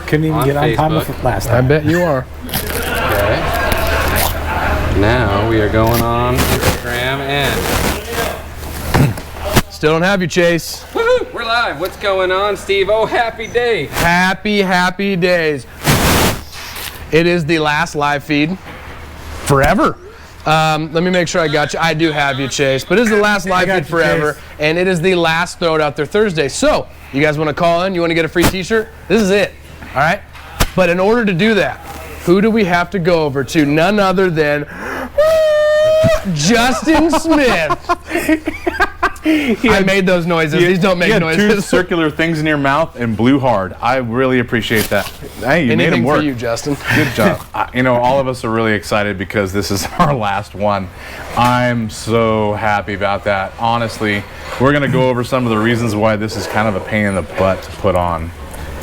Couldn't even get on time with it last time. I bet you are. Okay. Now we are going on Instagram and Still don't have you, Chase. woohoo, we're live. What's going on, Steve? Oh, happy day. Happy days. It is the last live feed forever. Let me make sure I got you. I do have you, Chase. But it is the last live feed forever, and it is the last Throw It Out There Thursday. So, you guys want to call in? You want to get a free t-shirt? This is it. All right? But in order to do that, who do we have to go over to? None other than Justin Smith. I made those noises. These don't make noises. You had two circular things in your mouth and blew hard. I really appreciate that. Hey, you made them work. For you, Justin. Good job. You know, all of us are really excited because this is our last one. I'm so happy about that. Honestly, we're going to go over some of the reasons why this is kind of a pain in the butt to put on.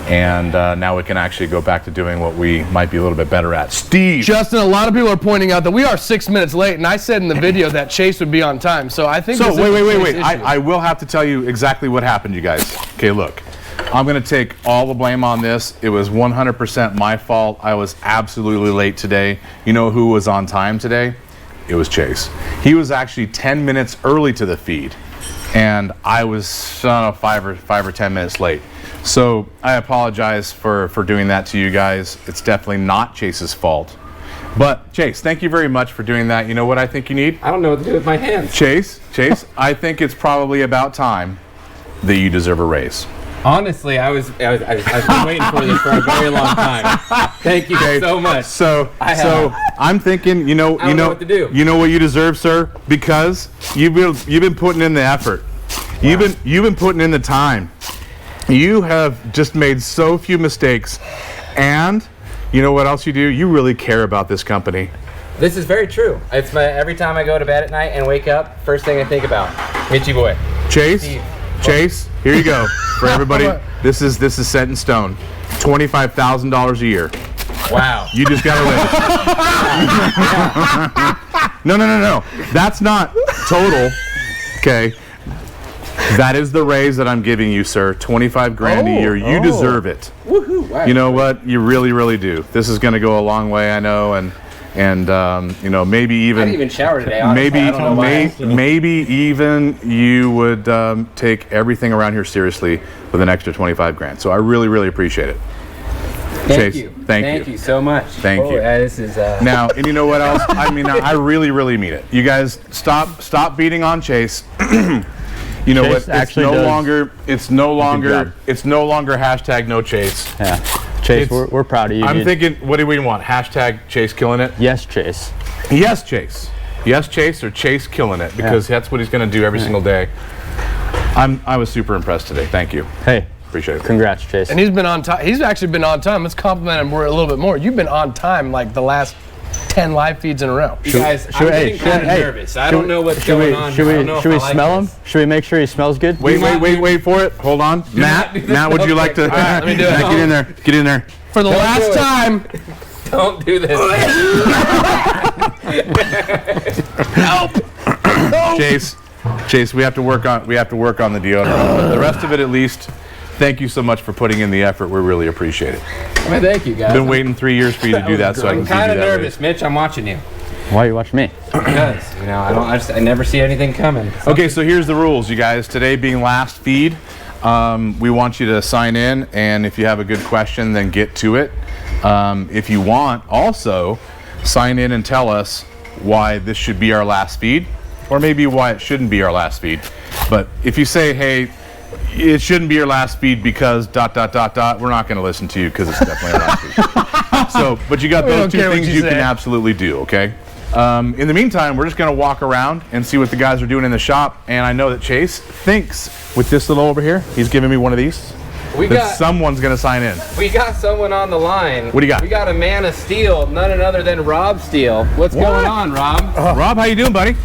And now we can actually go back to doing what we might be a little bit better at. Steve! Justin, a lot of people are pointing out that we are 6 minutes late, and I said in the video that Chase would be on time. So I think So wait. I will have to tell you exactly what happened, you guys. Okay, look. I'm going to take all the blame on this. It was 100% my fault. I was absolutely late today. You know who was on time today? It was Chase. He was actually 10 minutes early to the feed, and I was 5 or 10 minutes late. So I apologize for doing that to you guys. It's definitely not Chase's fault. But Chase, thank you very much for doing that. You know what I think you need? I don't know what to do with my hands. Chase, I think it's probably about time that you deserve a raise. Honestly, I've been waiting for this for a very long time. Thank you so much. So I'm thinking, I don't know what to do. You know what you deserve, sir? Because you've been putting in the effort. Wow. You've been putting in the time. You have just made so few mistakes, and you know what else you do? You really care about this company. This is very true. It's every time I go to bed at night and wake up, first thing I think about, Mitchy boy. Chase, Steve. Chase, here you go for everybody. This is set in stone. $25,000 a year. Wow. You just got to live. No. That's not total. Okay. That is the raise that I'm giving you, sir. 25 grand a year. You deserve it. Woohoo! Wow. You know what? You really, really do. This is going to go a long way, I know, and you know, maybe even. I didn't even shower today. Honestly. Maybe even you would take everything around here seriously with an extra 25 grand. So I really, really appreciate it. Thank Chase, you. Thank you so much. Thank you. This is now, and you know what else? I mean, I really, really mean it. You guys, stop beating on Chase. You know Chase what? It's no longer hashtag no Chase. Yeah, Chase, we're proud of you. I'm thinking, what do we want? Hashtag Chase killing it? Yes, Chase. Yes, Chase. Yes, Chase, or Chase killing it, because that's what he's going to do every single day. I was super impressed today. Thank you. Hey, appreciate it. Congrats, Chase. And he's been on time. He's actually been on time. Let's compliment him a little bit more. You've been on time like the last 10 live feeds in a row. You guys, I'm getting kind of nervous. I don't know what's going on. Should we smell him? Should we make sure he smells good? Wait for it. Hold on. Matt, would you like to? All right, let me do it. Matt, get in there. For the last time. Don't do this. Help. Chase, we have to work on the deodorant. But the rest of it, at least, thank you so much for putting in the effort. We really appreciate it. Well, thank you, guys. Been waiting 3 years for you to do that, so I can I'm give you that. kind of nervous, Mitch. I'm watching you. Why are you watching me? Because I never see anything coming. Okay, so here's the rules, you guys. Today being last feed, we want you to sign in, and if you have a good question, then get to it. If you want, also sign in and tell us why this should be our last feed, or maybe why it shouldn't be our last feed. But if you say, hey, it shouldn't be your last feed because ... we're not going to listen to you because it's definitely our last feed. So, but you got those two things you can absolutely do, okay? In the meantime, we're just going to walk around and see what the guys are doing in the shop. And I know that Chase thinks with this little over here, he's giving me one of these, someone's going to sign in. We got someone on the line. What do you got? We got a man of steel, none other than Rob Steele. What's going on, Rob? Rob, how you doing, buddy?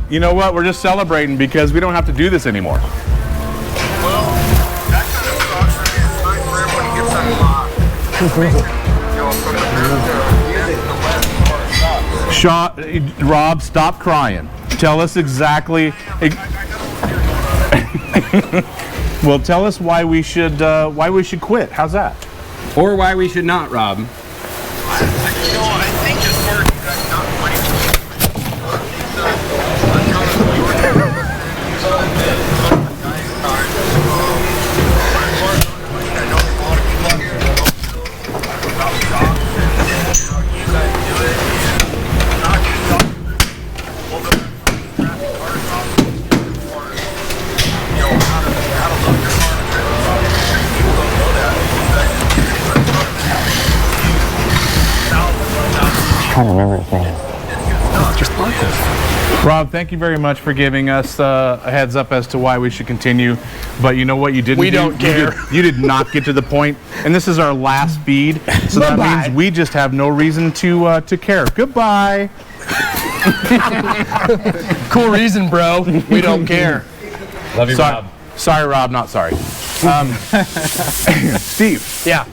You know what? We're just celebrating because we don't have to do this anymore. Well, that kind of sucks. It's nice for everyone to get something live. You know, from the group to music, the west part sucks. Rob, stop crying. Tell us exactly. Well, tell us why we should quit. How's that? Or why we should not, Rob. You know, I think as far as you guys not fighting, I know there's a lot of people out here that know about shock and how you guys do it, and not just shock. Well, the cars off, you know, how to look your car. People don't know that. Trying to remember his name. Rob, thank you very much for giving us a heads up as to why we should continue. But you know what you didn't We do? don't care. You did not get to the point. And this is our last feed. So that Bye-bye. means we just have no reason to care. Goodbye. Cool reason, bro. We don't care. Love you, Sorry, Rob. sorry, Rob, not sorry. Steve, Yeah.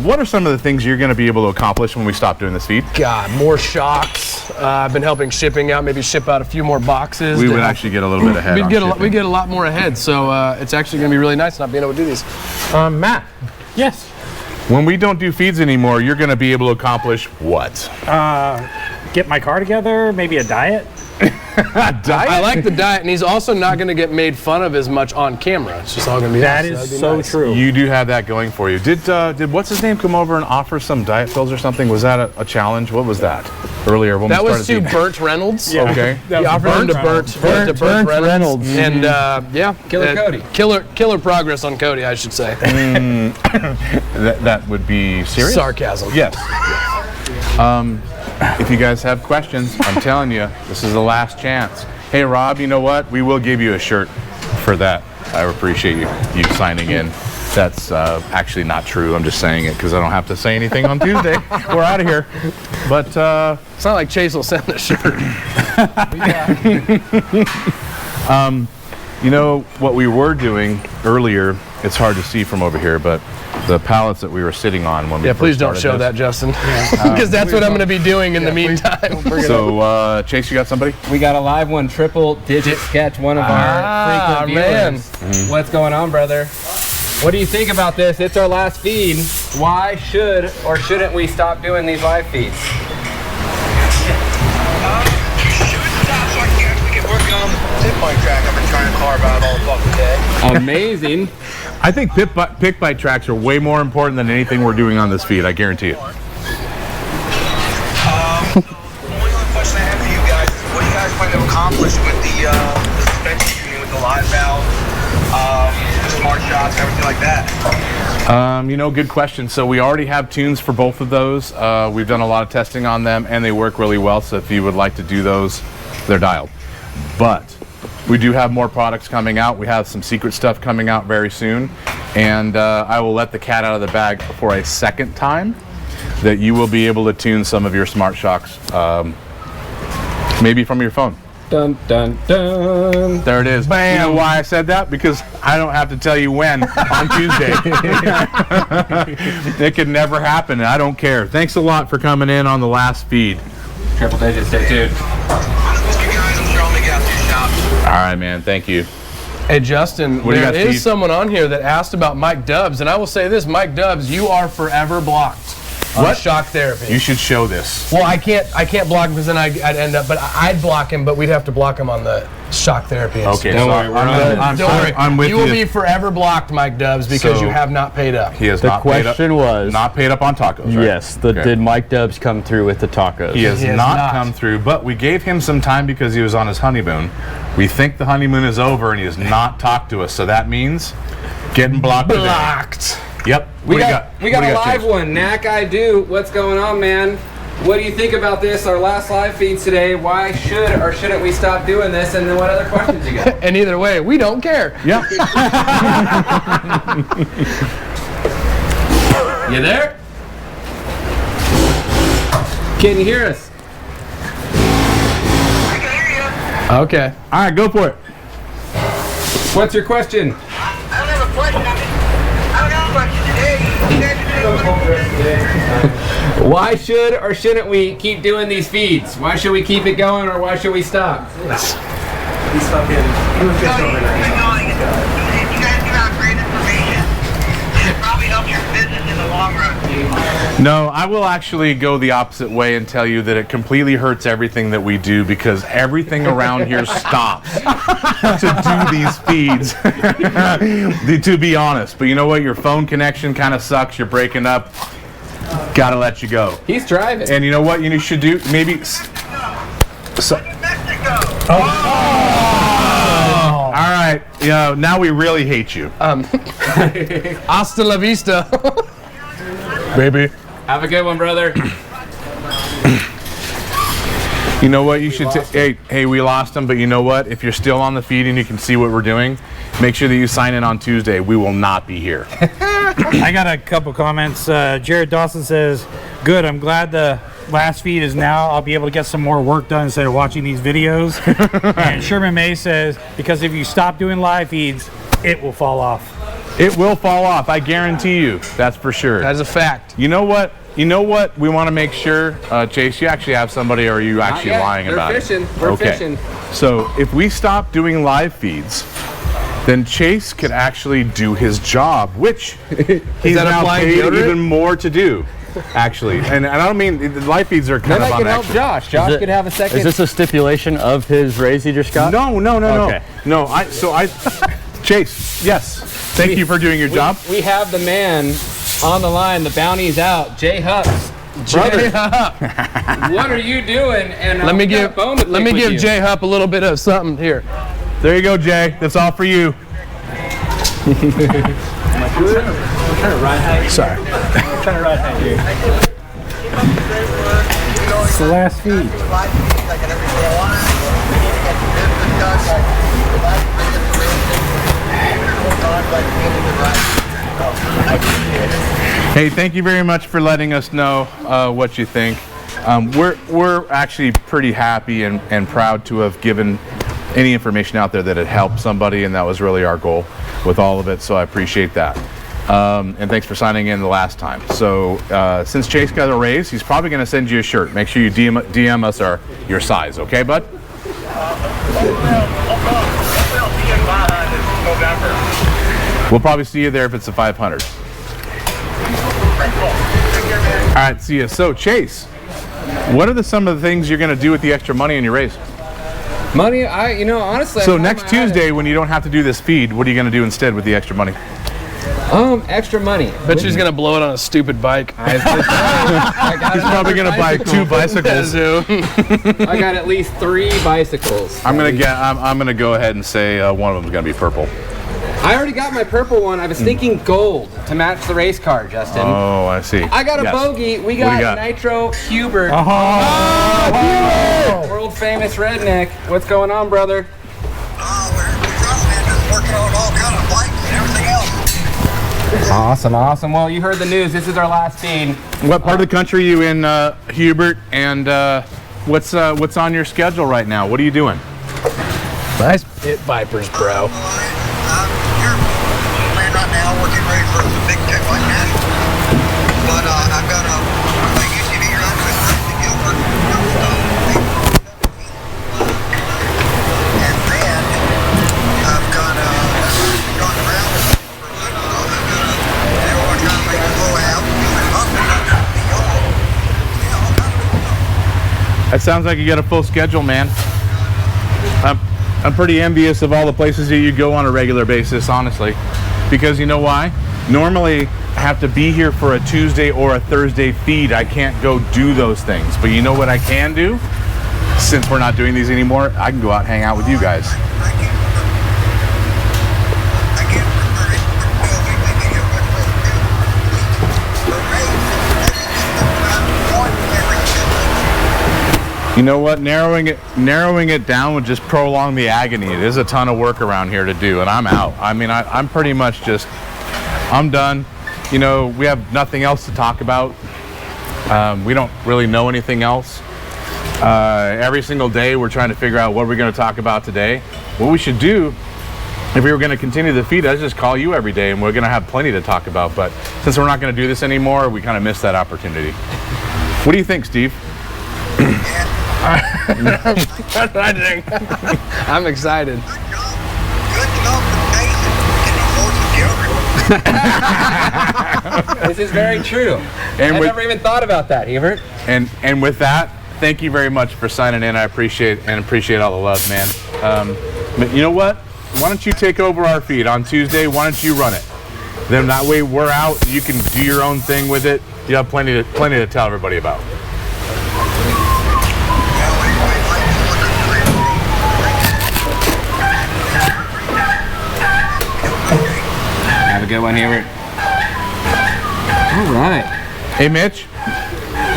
what are some of the things you're going to be able to accomplish when we stop doing this feed? God, more shocks. I've been helping shipping out. Maybe ship out a few more boxes. We to would help- actually get a little bit ahead we on get a, shipping. we get a lot more ahead. So it's actually going to be really nice not being able to do these. Matt, Yes. when we don't do feeds anymore, you're going to be able to accomplish what? Get my car together, maybe a diet. I like the diet, and he's also not going to get made fun of as much on camera. It's just all going to be That us, is that'd be so nice. true. You do have that going for you. Did what's his name come over and offer some diet pills or something? Was that a challenge? What was that earlier when That we was started? to Burt Reynolds. Okay. He offered him to Burt Reynolds. And yeah, Killer Cody. Killer progress on Cody, I should say. That would be serious. Sarcasm. Yes. If you guys have questions, I'm telling you, this is the last chance. Hey, Rob, you know what? We will give you a shirt for that. I appreciate you signing in. That's actually not true. I'm just saying it because I don't have to say anything on Tuesday. We're out of here. But It's not like Chase will send a shirt. you know what we were doing earlier? It's hard to see from over here, but the pallets that we were sitting on when we Yeah, first please don't started show this. that, Justin. Because that's what I'm going to be doing in the meantime. So, Chase, you got somebody? We got a live one, triple digit sketch, one of our frequent man. viewers. What's going on, brother? What do you think about this? It's our last feed. Why should or shouldn't we stop doing these live feeds? Should stop so I can actually get working on the tip bike track I've been trying to carve out all fucking day. Amazing. I think pick bite tracks are way more important than anything we're doing on this feed. I guarantee it. The only other question I have for you guys is what do you guys plan to accomplish with the suspension tuning with the live valve, the smart shots, everything like that? You know, good question. So we already have tunes for both of those. We've done a lot of testing on them, and they work really well. So if you would like to do those, they're dialed. But we do have more products coming out. We have some secret stuff coming out very soon. And I will let the cat out of the bag for a second time that you will be able to tune some of your smart shocks, maybe from your phone. Dun, dun, dun. There it is. Bam. You know why I said that? Because I don't have to tell you when on Tuesday. It could never happen, and I don't care. Thanks a lot for coming in on the last feed. Triple digit, stay tuned. You guys, I'm sure I'll make it out to your shop. All right, man. Thank you. Hey, Justin, What do you there got, is Steve? someone on here that asked about Mike Dubs, and I will say this, Mike Dubs, you are forever blocked on What? shock therapy. You should show this. Well, I can't block him because then I'd end up, but I'd block him, but we'd have to block him on the shock therapy. Okay, Don't so worry, we're on it. Don't worry. I'm with you. You will be forever blocked, Mike Dubs, because So- you have not paid up. He has The not paid up. question was, Not paid up on tacos, right? yes, Okay. did Mike Dubs come through with the tacos? He has He has not not. come through, but we gave him some time because he was on his honeymoon. We think the honeymoon is over, and he has not talked to us. So that means getting blocked. today. Blocked. Yep. We What do you got What do a you live Chase? one. Knack I do. What's going on, man? What do you think about this? Our last live feeds today. Why should or shouldn't we stop doing this? And then what other questions you got? And either way, we don't care. Yep. You there? Can you hear us? I can hear you. Okay. All right, go for it. What's your question? I don't have a question. I don't have a question today. You guys are doing Why should or shouldn't we keep doing these feeds? Why should we keep it going or why should we stop? Keep going. If you guys give out great information, it probably helps your business in the long run. No, I will actually go the opposite way and tell you that it completely hurts everything that we do because everything around here stops to do these feeds. To be honest, but you know what? Your phone connection kind of sucks. You're breaking up. Gotta let you go. He's driving. And you know what you should do? Maybe. So, Mexico. all right. You know, now we really hate you. Hasta la vista. Baby. Have a good one, brother. You know what? You should. Hey, we lost him, but you know what? If you're still on the feed and you can see what we're doing, make sure that you sign in on Tuesday. We will not be here. I got a couple comments. Jared Dawson says, "Good. I'm glad the last feed is now. I'll be able to get some more work done instead of watching these videos." And Sherman May says, "Because if you stop doing live feeds, it will fall off." It will fall off. I guarantee you. That's for sure. That is a fact. You know what? We want to make sure, Chase, you actually have somebody, or are you actually Not yet. lying They're about fishing. it? We're fishing. So if we stop doing live feeds, then Chase could actually do his job, which he's that now applying paid deodorant? even more to do, actually. And I don't mean the live feeds are kind Then of I on can help extra. Josh. Josh could have a second. Is this a stipulation of his raise he just got? No. Okay. No, Chase, yes. Thank you for doing your job. We have the man on the line. The bounty's out. Jay Huff's brother. What are you doing? And Let me I've got a give bone to pick with you. Jay Hupp a little bit of something here. There you go, Jay. That's all for you. Sorry. It's the last feed. Hey, thank you very much for letting us know what you think. We're actually pretty happy and proud to have given any information out there that had helped somebody, and that was really our goal with all of it, so I appreciate that. And thanks for signing in the last time. So since Chase got a raise, he's probably going to send you a shirt. Make sure you DM us your size, okay, bud? We'll probably see you there if it's a 500. All right, see you. So, Chase, what are some of the things you're going to do with the extra money in your raise? Money, honestly. So next Tuesday, when you don't have to do this feed, what are you going to do instead with the extra money? Extra money. Bet she's gonna blow it on a stupid bike. He's probably going to buy 2 bicycles. I got at least 3 bicycles. I'm going to go ahead and say one of them is going to be purple. I already got my purple one. I was thinking gold to match the race car, Justin. Oh, I see. I got a Yes. bogey. We What do you got got? Nitro Hubert. Oh, World famous redneck. What's going on, brother? We're just working on all kind of bikes and everything else. Awesome. Well, you heard the news. This is our last feed. What part of the country are you in, Hubert? And what's on your schedule right now? What are you doing? Nice pit vipers, bro. I'm here playing right now, working ready for the big tech like that. But I've got a big UTV run with Gilbert. And then I've got gone around everyone trying to make a go out. That sounds like you got a full schedule, man. I'm pretty envious of all the places that you go on a regular basis, honestly. Because you know why? Normally, I have to be here for a Tuesday or a Thursday feed. I can't go do those things. But you know what I can do? Since we're not doing these anymore, I can go out and hang out with you guys. You know what? Narrowing it down would just prolong the agony. It is a ton of work around here to do, and I'm out. I mean, I'm pretty much just, I'm done. You know, we have nothing else to talk about. We don't really know anything else. Every single day we're trying to figure out what we're going to talk about today. What we should do if we were going to continue the feed, I'd just call you every day, and we're going to have plenty to talk about. But since we're not going to do this anymore, we kind of missed that opportunity. What do you think, Steve? I think. I'm excited. Good enough for Mason and the This is very true. And I with- never even thought about that, Hebert. And with that, thank you very much for signing in. I appreciate all the love, man. But you know what? Why don't you take over our feed on Tuesday? Why don't you run it? Then that way we're out. You can do your own thing with it. You have plenty to tell everybody about. Have a good one, Hebert. All right. Hey, Mitch,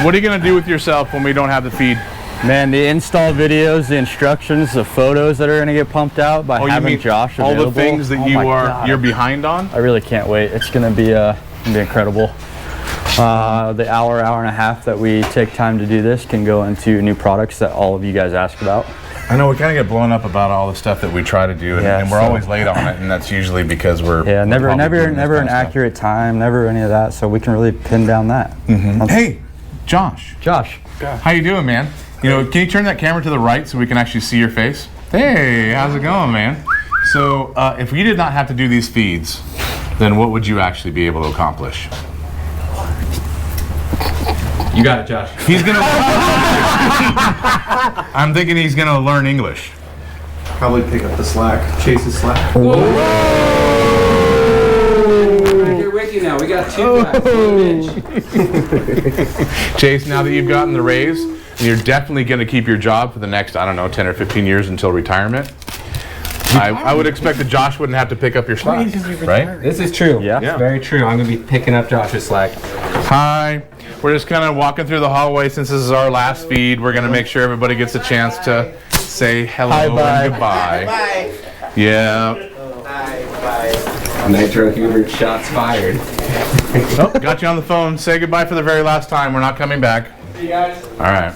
what are you going to do with yourself when we don't have the feed? Man, the install videos, the instructions, the photos that are going to get pumped out by You having mean Josh all available. the things that Oh you my are God. you're behind on? I really can't wait. It's going to be incredible. The hour and a half that we take time to do this can go into new products that all of you guys ask about. I know we kind of get blown up about all the stuff that we try to do, and, Yeah, and we're so- always late on it, and that's usually because we're Never probably doing this an kind of stuff. accurate time, never any of that. So we can really pin down that. Hey, Josh, Josh, how you doing, man? You know, can you turn that camera to the right so we can actually see your face? Hey, how's it going, man? So, if you did not have to do these feeds, then what would you actually be able to accomplish? You got it, Josh. He's gonna. I'm thinking he's gonna learn English. Probably pick up the slack, Chase's slack. We're here with you now. We got two guys. Mitch. Chase, now that you've gotten the raise, and you're definitely going to keep your job for the next, I don't know, 10 or 15 years until retirement, I would expect that Josh wouldn't have to pick up your slack, right? This is true. Yeah. It's very true. I'm going to be picking up Josh's slack. Hi. We're just kind of walking through the hallway since this is our last feed. We're going to make sure everybody gets a chance to say hello and goodbye. Bye. Yeah. Nitro Hubert, shots fired. Oh, got you on the phone. Say goodbye for the very last time. We're not coming back. See you guys. All right.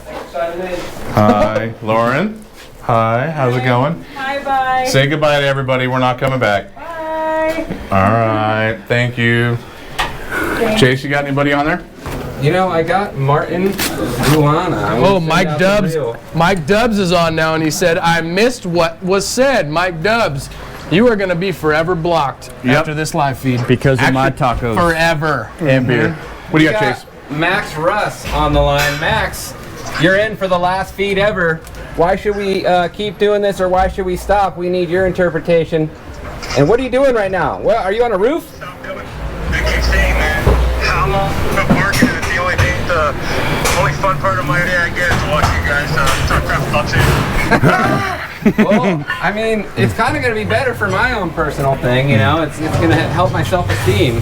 Hi, Lauren. Hi, how's it going? Bye bye. Say goodbye to everybody. We're not coming back. Bye. All right. Thank you. Chase, you got anybody on there? You know, I got Martin Ruana. Oh, Mike Dubs. Mike Dubs is on now, and he said, I missed what was said. Mike Dubs, you are going to be forever blocked after this live feed. because of my tacos Forever. and beer. What do you got, Chase? Max Russ on the line. Max, you're in for the last feed ever. Why should we keep doing this, or why should we stop? We need your interpretation. And what are you doing right now? Well, are you on a roof? I keep saying, man, how long of marketing is the only thing, the only fun part of my day, I guess, to watch you guys talk crap about you. Well, I mean, it's kind of going to be better for my own personal thing, you know? It's going to help my self-esteem.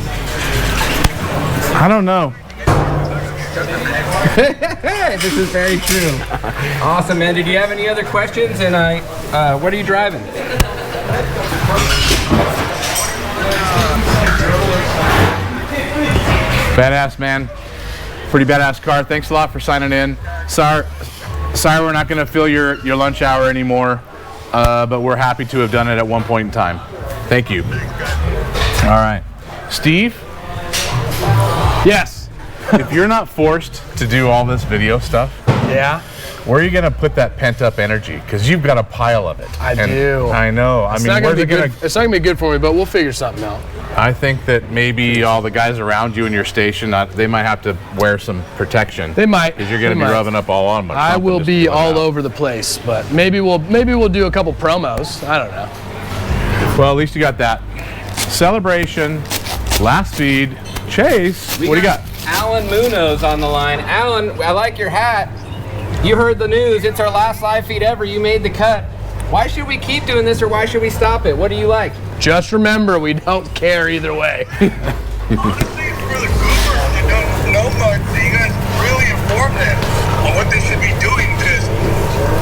I don't know. This is very true. Awesome, man. Did you have any other questions? And what are you driving? Badass, man. Pretty badass car. Thanks a lot for signing in. Sorry we're not going to fill your lunch hour anymore, but we're happy to have done it at one point in time. Thank you. All right. Steve? Yes. If you're not forced to do all this video stuff, Yeah. where are you going to put that pent-up energy? Because you've got a pile of it. I do. I know. I It's mean, not gonna where's be it going good. to... It's not gonna be good for me, but we'll figure something out. I think that maybe all the guys around you in your station, they might have to wear some protection. They might. Because you're going to They be might. rubbing up all on them. or I something will just be to let all out. over the place, but maybe we'll do a couple promos. I don't know. Well, at least you got that. Celebration, last feed, Chase. What do you got? Alan Munoz on the line. Alan, I like your hat. You heard the news. It's our last live feed ever. You made the cut. Why should we keep doing this, or why should we stop it? What do you like? Just remember, we don't care either way. Honestly, for the goobers that don't know much, you guys really inform them on what they should be doing, because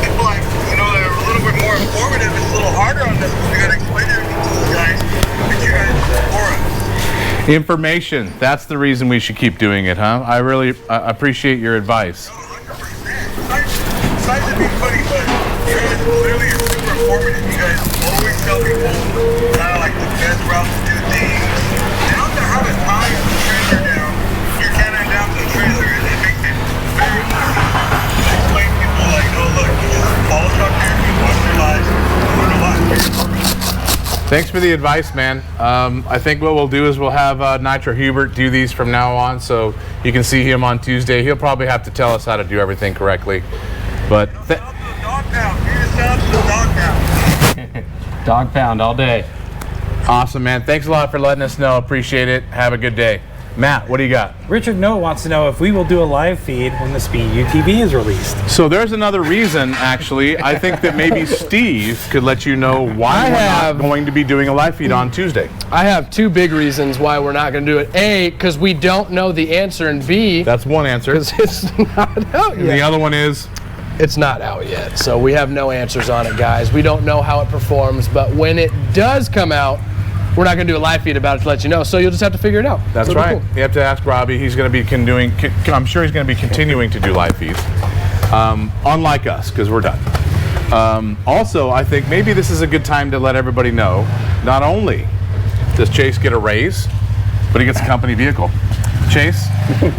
people like, you know, they're a little bit more informative. It's a little harder on them because we got to explain everything to you guys, but you guys for us. Information. That's the reason we should keep doing it, huh? I really appreciate your advice. 100%. Besides it being funny, but You guys clearly are super informative. You guys always tell people kind of like the best route to do things. Down to how to tie the trailer down, your cannon down to the trailer, it makes it very easy to explain to people like, oh look, you just follow structure, you watch your lives, you learn a lot. Thanks for the advice, man. I think what we'll do is we'll have Nitro Hubert do these from now on, so you can see him on Tuesday. He'll probably have to tell us how to do everything correctly. But Dog pound, you're just set up to the dog pound. Dog pound all day. awesome, man. Thanks a lot for letting us know. Appreciate it. Have a good day. Matt, what do you got? Richard Noah wants to know if we will do a live feed when the Speed UTV is released. So there's another reason, actually. I think that maybe Steve could let you know why we're not going to be doing a live feed on Tuesday. I have two big reasons why we're not going to do it. A, because we don't know the answer, and B, That's one answer. because it's not out And the yet. other one is, It's not out yet, so we have no answers on it, guys. We don't know how it performs, but when it does come out, we're not going to do a live feed about it to let you know, so you'll just have to figure it out. that's So it'll be right. cool. You have to ask Robbie. He's going to be I'm sure he's going to be continuing to do live feeds, unlike us, because we're done. Also, I think maybe this is a good time to let everybody know, not only does Chase get a raise, but he gets a company vehicle. Chase,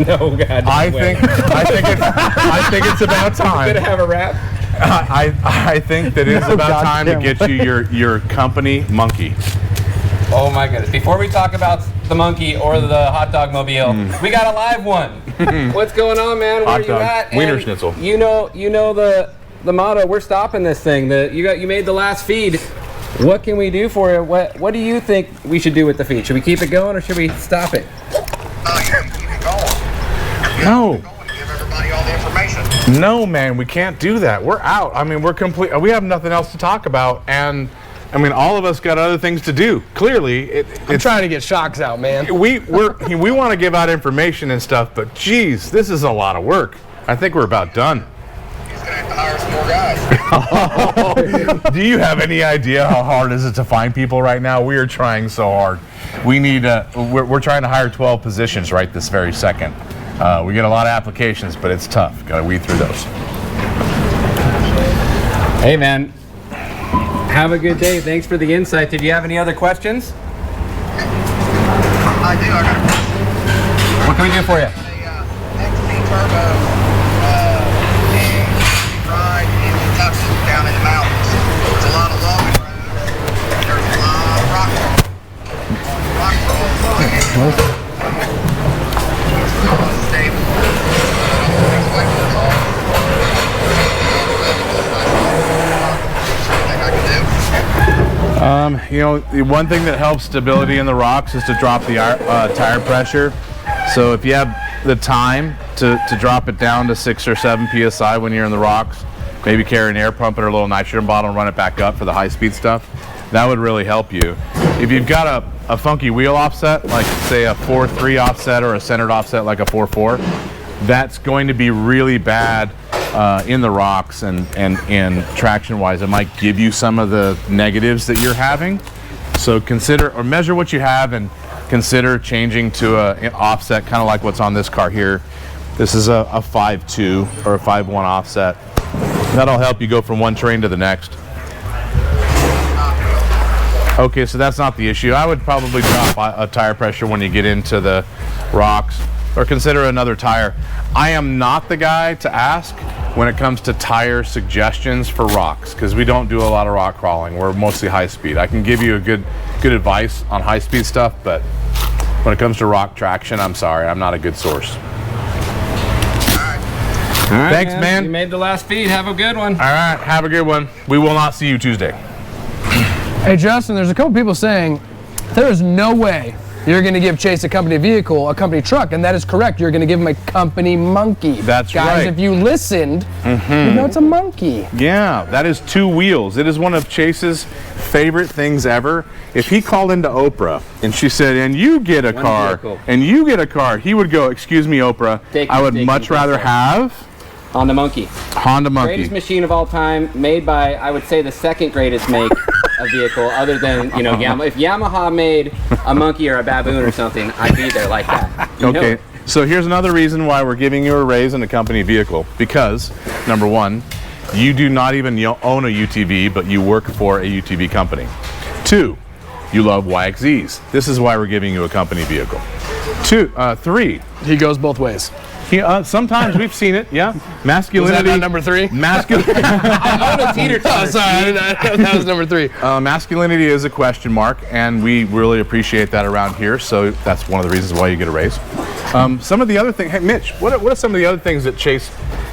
No, God. I think it's about time. Gonna have a wrap. I think that it's about time to get you your company monkey. Oh my goodness. Before we talk about the monkey or the hot dog mobile, we got a live one. What's going on, man? Where Hot are you dog. at? Wiener And schnitzel. You know the motto. We're stopping this thing. You made the last feed. What can we do for you? What do you think we should do with the feed? Should we keep it going or should we stop it? Yeah, keep it going. No. Going to give everybody all the information. No, man, we can't do that. We're out. I mean, we're complete. We have nothing else to talk about, and I mean, all of us got other things to do. Clearly, I'm trying to get shocks out, man. we want to give out information and stuff, but geez, this is a lot of work. I think we're about done. He's going to have to hire some more guys. Do you have any idea how hard is it to find people right now? We are trying so hard. We need we're trying to hire 12 positions right this very second. We get a lot of applications, but it's tough. Got to weed through those. Hey, man. Have a good day. Thanks for the insight. Did you have any other questions? I do. I got a question. What can we do for you? The XP Turbo and ride in Kentucky down in the mountains. There's a lot of logging roads. There's a lot of rock rolls. Stable. You know, the one thing that helps stability in the rocks is to drop the tire pressure. So if you have the time to drop it down to 6 or 7 psi when you're in the rocks, maybe carry an air pump and a little nitrogen bottle and run it back up for the high-speed stuff, that would really help you. If you've got a funky wheel offset, like say a 4.3 offset or a centered offset like a 4.4, that's going to be really bad in the rocks and traction wise. It might give you some of the negatives that you're having. So consider or measure what you have and consider changing to an offset kind of like what's on this car here. This is a 5.2 or a 5.1 offset. That'll help you go from one terrain to the next. Okay, so that's not the issue. I would probably drop a tire pressure when you get into the rocks or consider another tire. I am not the guy to ask when it comes to tire suggestions for rocks because we don't do a lot of rock crawling. We're mostly high speed. I can give you a good advice on high speed stuff, but when it comes to rock traction, I'm sorry, I'm not a good source. All right, Thanks, man. You made the last feed. Have a good one. All right, have a good one. We will not see you Tuesday. Hey, Justin, there's a couple people saying there is no way you're going to give Chase a company vehicle, a company truck, and that is correct. You're going to give him a company monkey. That's Guys, right. if you listened, you know it's a monkey. Yeah, that is 2 wheels. It is one of Chase's favorite things ever. If he called into Oprah and she said, and you get a car, vehicle. and you get a car, he would go, excuse me, Oprah, I would much rather have On the monkey. Honda Monkey. Greatest machine of all time, made by, I would say, the second greatest make of vehicle, other than, you know, Yamaha. If Yamaha made a monkey or a baboon or something, I'd be there like that. You know? Okay, so here's another reason why we're giving you a raise in a company vehicle. Because, number one, you do not even own a UTV, but you work for a UTV company. 2, you love YXZs. This is why we're giving you a company vehicle. 3, He goes both ways. sometimes we've seen it, yeah. Was Masculinity. that not number 3? Masculinity. Oh, sorry, that was number 3. Masculinity is a question mark, and we really appreciate that around here. So that's one of the reasons why you get a raise. Some of the other things. Hey, Mitch, what are some of the other things that Chase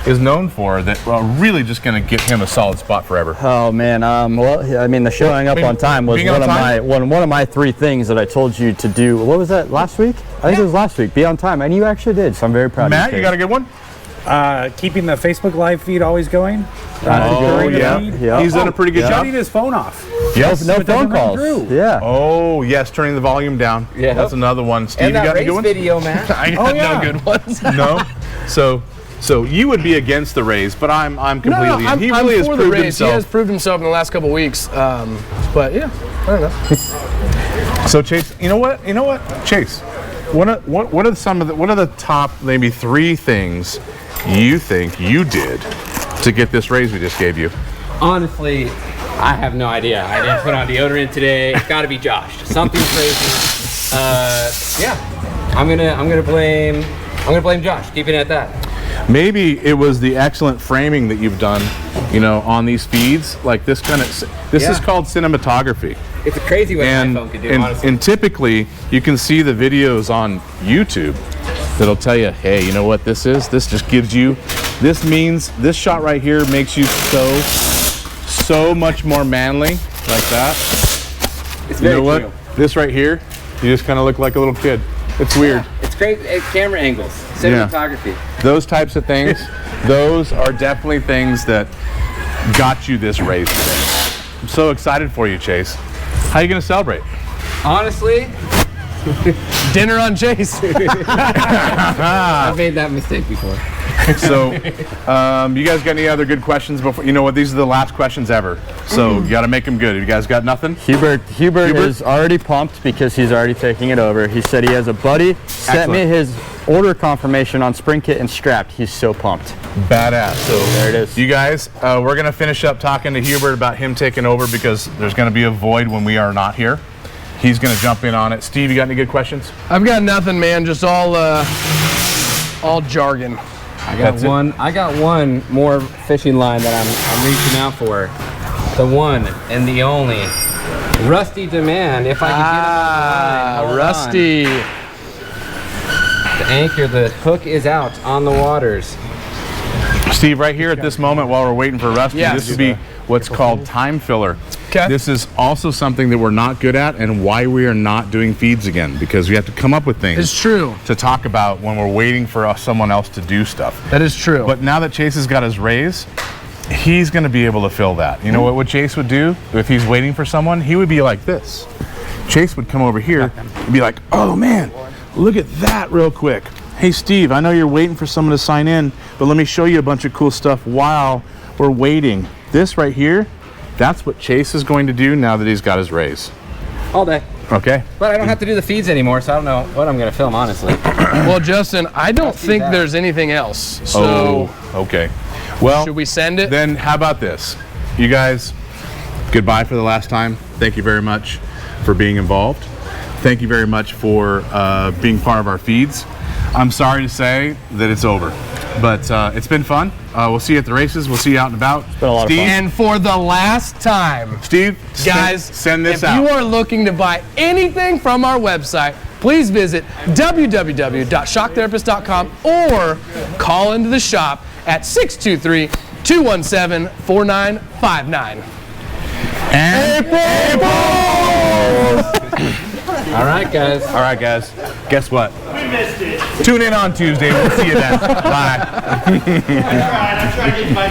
is known for that are really just going to get him a solid spot forever? Oh man, well, I mean, the showing up on time was being on time? one of my 3 things that I told you to do. What was that, last week? I think it was last week. Be on time, and you actually did. So I'm very proud of you. Matt, you got a good one? Keeping the Facebook live feed always going. Oh, yeah. Yeah. He's done a pretty good Shutting job. his phone off. Yes. No it doesn't phone ring calls. through. Yeah. Oh, yes, turning the volume down. Yeah. That's another one. Steve, And you that got any race good ones? video, man. I got no good ones. No. So you would be against the raise, but I'm completely. I'm, he I'm really has for the proved race. himself. He has proved himself in the last couple weeks. But yeah, I don't know. So Chase, you know what, Chase, what are some of the top maybe 3 things you think you did to get this raise we just gave you? Honestly, I have no idea. I didn't put on deodorant today. It's got to be Josh. Something crazy. Yeah, I'm gonna blame Josh. Keep it at that. Maybe it was the excellent framing that you've done, on these feeds. Like this this is called cinematography. It's crazy what an iPhone can do, honestly. And typically you can see the videos on YouTube that'll tell you, hey, you know what this is? This just gives you, this means this shot right here makes you so much more manly, like that. It's You very know what? true. This right here, you just kind of look like a little kid. It's weird. It's great camera angles, cinematography. Those types of things, those are definitely things that got you this raise today. I'm so excited for you, Chase. How are you going to celebrate? Honestly, Dinner on Chase. I've made that mistake before. So, you guys got any other good questions before? You know what? These are the last questions ever. So you got to make them good. You guys got nothing? Hubert is already pumped because he's already taking it over. He said he has a buddy, sent me his order confirmation on Spring Kit and strapped. He's so pumped. Badass. So There it is. you guys, we're going to finish up talking to Hubert about him taking over because there's going to be a void when we are not here. He's going to jump in on it. Steve, you got any good questions? I've got nothing, man. Just all jargon. I got one more fishing line that I'm reaching out for. The one and the only Rusty Demand. If I can get him on the line. Hold Rusty. on. The anchor, the hook is out on the waters. Steve, right here at this moment while we're waiting for Rusty, Yeah. this would be what's called time filler. Okay. This is also something that we're not good at and why we are not doing feeds again, because we have to come up with things It's true. to talk about when we're waiting for someone else to do stuff. That is true. But now that Chase has got his raise, he's going to be able to fill that. You know what Chase would do if he's waiting for someone? He would be like this. Chase would come over here and be like, oh man, look at that real quick. Hey Steve, I know you're waiting for someone to sign in, but let me show you a bunch of cool stuff while we're waiting. This right here, that's what Chase is going to do now that he's got his raise. All day. Okay? But I don't have to do the feeds anymore, so I don't know what I'm going to film, honestly. Well, Justin, I don't think that. there's anything else. So okay. Well, should we send it? Then how about this? You guys, goodbye for the last time. Thank you very much for being involved. Thank you very much for being part of our feeds. I'm sorry to say that it's over, but it's been fun. We'll see you at the races. We'll see you out and about. It's been a lot of fun. And for the last time, Steve, guys, send this if out. you are looking to buy anything from our website, please visit www.shocktherapist.com or call into the shop at 623-217-4959. And All right, guys. all right, guys. Guess what? We missed it. Tune in on Tuesday. We'll see you then. Bye. I tried to get my